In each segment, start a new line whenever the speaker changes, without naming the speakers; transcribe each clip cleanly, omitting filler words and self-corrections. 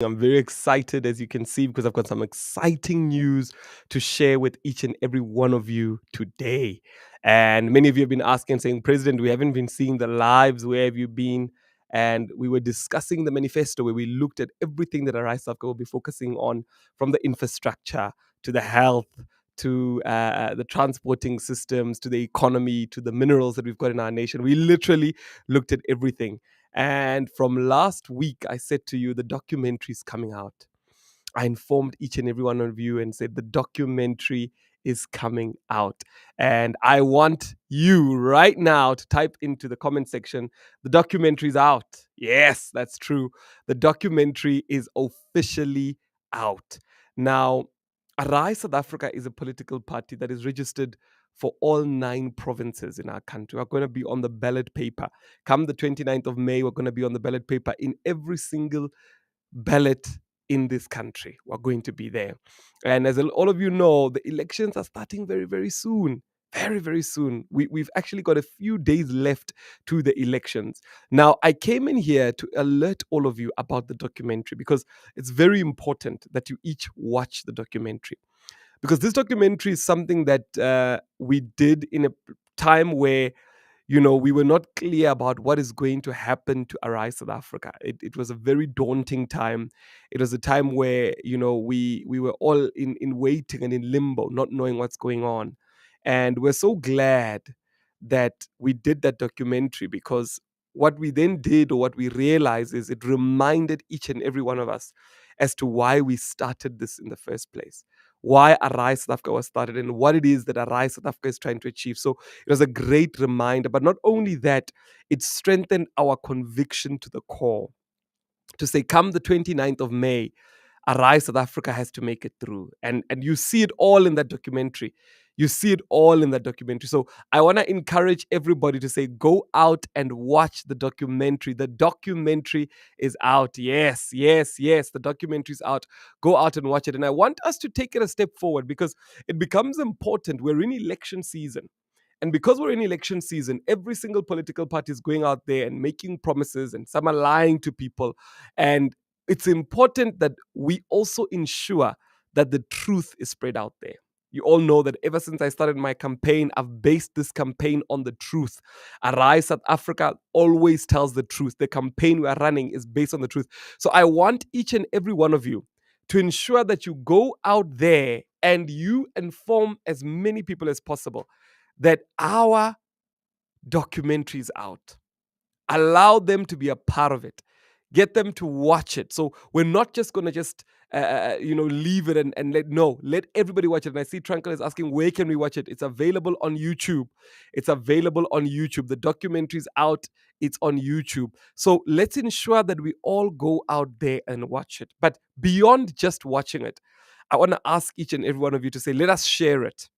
I'm very excited, as you can see, because I've got some exciting news to share with each and every one of you today. And many of you have been asking, saying, President, we haven't been seeing the lives. Where have you been? And we were discussing the manifesto where we looked at everything that Arise Africa will be focusing on, from the infrastructure to the health to the transporting systems to the economy to the minerals that we've got in our nation. We literally looked at everything. And from last week, I said to you, the documentary is coming out. I informed each and every one of you and said the documentary is coming out. And I want you right now to type into the comment section, the documentary is out. Yes, that's true. The documentary is officially out. Now, Arise South Africa is a political party that is registered for all 9 provinces in our country. We're going to be on the ballot paper. Come the 29th of May, we're going to be on the ballot paper in every single ballot in this country. We're going to be there. And as all of you know, the elections are starting very, very soon. Very, very soon. We've actually got a few days left to the elections. Now, I came in here to alert all of you about the documentary because it's very important that you each watch the documentary. Because this documentary is something that we did in a time where we were not clear about what is going to happen to Arise South Africa. It was a very daunting time. It was a time where, we were all in waiting and in limbo, not knowing what's going on. And we're so glad that we did that documentary, because what we then did, or what we realized, is it reminded each and every one of us as to why we started this in the first place, why Arise South Africa was started, and what it is that Arise South Africa is trying to achieve. So it was a great reminder. But not only that, it strengthened our conviction to the core to say, come the 29th of May, Arise South Africa has to make it through. And you see it all in that documentary. You see it all in that documentary. So I want to encourage everybody to say, go out and watch the documentary. The documentary is out. Yes, yes, yes. The documentary is out. Go out and watch it. And I want us to take it a step forward, because it becomes important. We're in election season. And because we're in election season, every single political party is going out there and making promises, and some are lying to people. And it's important that we also ensure that the truth is spread out there. You all know that ever since I started my campaign, I've based this campaign on the truth. Arise South Africa always tells the truth. The campaign we're running is based on the truth. So I want each and every one of you to ensure that you go out there and you inform as many people as possible that our documentary is out. Allow them to be a part of it. Get them to watch it. So we're not just going to leave it and let everybody watch it. And I see Tranquil is asking, where can we watch it? It's available on YouTube. It's available on YouTube. The documentary is out. It's on YouTube. So let's ensure that we all go out there and watch it. But beyond just watching it, I want to ask each and every one of you to say, let us share it.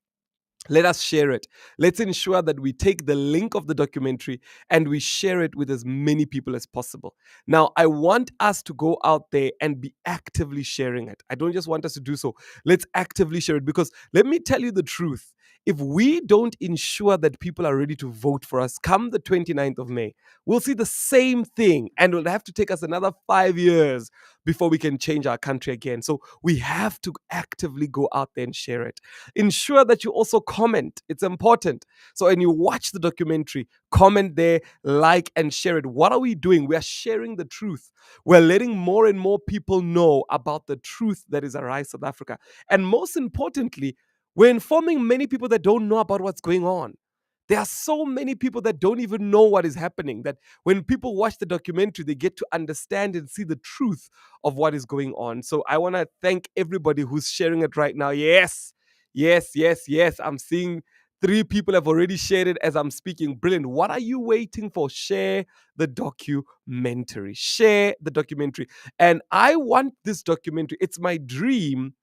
Let us share it. Let's ensure that we take the link of the documentary and we share it with as many people as possible. Now, I want us to go out there and be actively sharing it. I don't just want us to do so. Let's actively share it, because let me tell you the truth. If we don't ensure that people are ready to vote for us come the 29th of May, we'll see the same thing, and it'll have to take us another 5 years before we can change our country again. So we have to actively go out there and share it. Ensure that you also comment. It's important. So when you watch the documentary, comment there, like, and share it. What are we doing? We are sharing the truth. We're letting more and more people know about the truth that is Arise South Africa. And most importantly, we're informing many people that don't know about what's going on. There are so many people that don't even know what is happening, that when people watch the documentary, they get to understand and see the truth of what is going on. So I want to thank everybody who's sharing it right now. Yes, yes, yes, yes. I'm seeing 3 people have already shared it as I'm speaking. Brilliant. What are you waiting for? Share the documentary. Share the documentary. And I want this documentary. It's my dream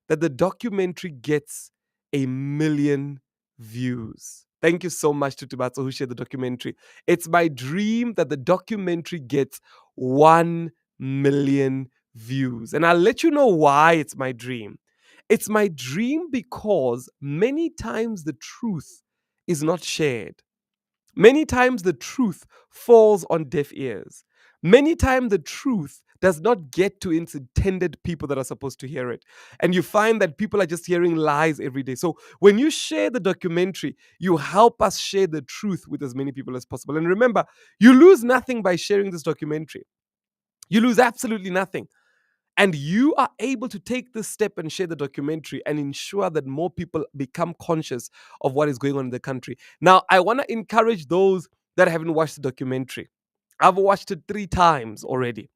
that the documentary gets 1,000,000 views. Thank you so much to Tubatso who shared the documentary. It's my dream that the documentary gets 1,000,000 views. And I'll let you know why it's my dream. It's my dream because many times the truth is not shared. Many times the truth falls on deaf ears. Many times the truth does not get to its intended people that are supposed to hear it. And you find that people are just hearing lies every day. So when you share the documentary, you help us share the truth with as many people as possible. And remember, you lose nothing by sharing this documentary. You lose absolutely nothing. And you are able to take this step and share the documentary and ensure that more people become conscious of what is going on in the country. Now, I want to encourage those that haven't watched the documentary. I've watched it 3 times already.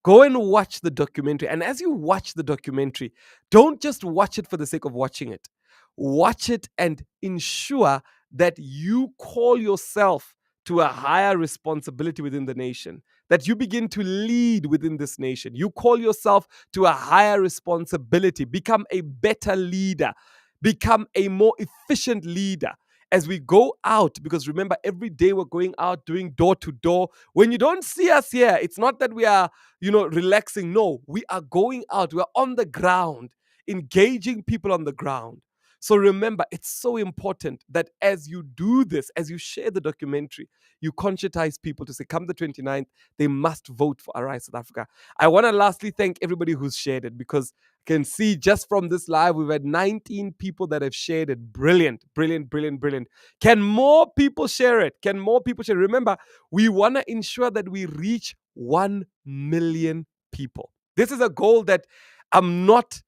Go and watch the documentary. And as you watch the documentary, don't just watch it for the sake of watching it. Watch it and ensure that you call yourself to a higher responsibility within the nation, that you begin to lead within this nation. You call yourself to a higher responsibility, become a better leader, become a more efficient leader as we go out. Because remember, every day we're going out doing door to door. When you don't see us here, it's not that we are, relaxing. No, we are going out. We're on the ground, engaging people on the ground. So remember, it's so important that as you do this, as you share the documentary, you conscientize people to say, come the 29th, they must vote for Arise South Africa. I want to lastly thank everybody who's shared it, because I can see just from this live, we've had 19 people that have shared it. Brilliant, brilliant, brilliant, brilliant. Can more people share it? Can more people share it? Remember, we want to ensure that we reach 1 million people. This is a goal that I'm not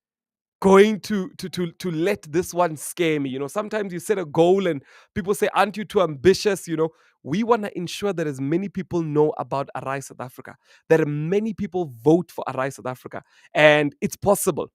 going to let this one scare me. Sometimes you set a goal and people say, aren't you too ambitious? We want to ensure that as many people know about Arise South Africa, that many people vote for Arise South Africa, and it's possible.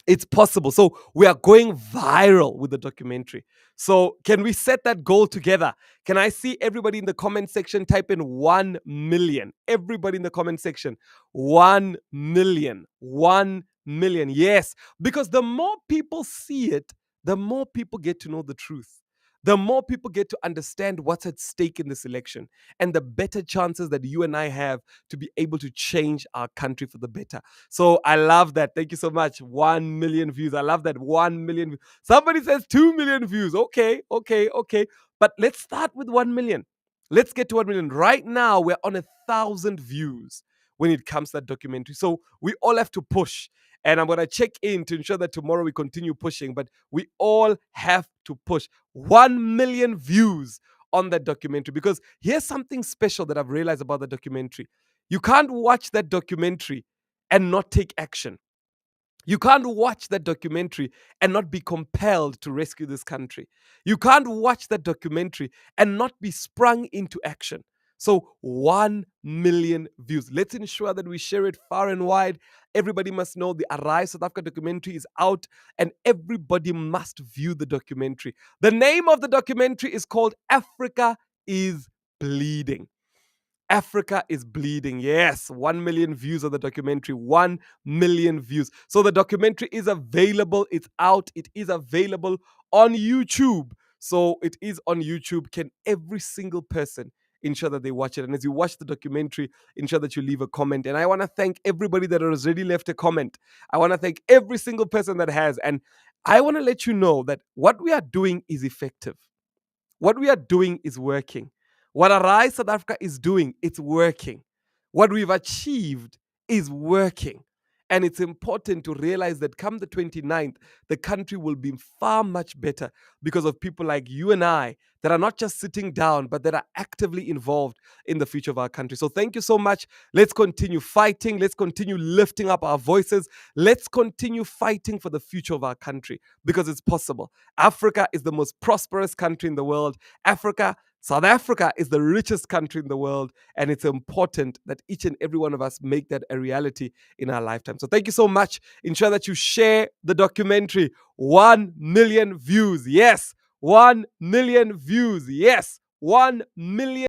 It's possible. So we are going viral with the documentary. So can we set that goal together? Can I see everybody in the comment section type in 1 million? Everybody in the comment section, 1 million, 1 million. Yes, because the more people see it, the more people get to know the truth. The more people get to understand what's at stake in this election, and the better chances that you and I have to be able to change our country for the better. So I love that. Thank you so much. 1 million views. I love that. 1 million views. Somebody says 2 million views. Okay. But let's start with 1 million. Let's get to 1 million. Right now, we're on 1,000 views when it comes to that documentary. So we all have to push. And I'm going to check in to ensure that tomorrow we continue pushing. But we all have to push. 1 million views on that documentary. Because here's something special that I've realized about the documentary. You can't watch that documentary and not take action. You can't watch that documentary and not be compelled to rescue this country. You can't watch that documentary and not be sprung into action. So 1 million views. Let's ensure that we share it far and wide. Everybody must know the Arise South Africa documentary is out, and everybody must view the documentary. The name of the documentary is called Africa is Bleeding. Africa is Bleeding. Yes, 1 million views of the documentary. 1 million views. So the documentary is available. It's out. It is available on YouTube. So it is on YouTube. Can every single person ensure that they watch it? And as you watch the documentary, ensure that you leave a comment. And I want to thank everybody that has already left a comment. I want to thank every single person that has. And I want to let you know that what we are doing is effective. What we are doing is working. What Arise South Africa is doing, it's working. What we've achieved is working. And it's important to realize that come the 29th, the country will be far much better because of people like you and I that are not just sitting down, but that are actively involved in the future of our country. So thank you so much. Let's continue fighting. Let's continue lifting up our voices. Let's continue fighting for the future of our country because it's possible. Africa is the most prosperous country in the world. South Africa is the richest country in the world, and it's important that each and every one of us make that a reality in our lifetime. So thank you so much. Ensure that you share the documentary. 1 million views. Yes, 1 million views. Yes, 1 million.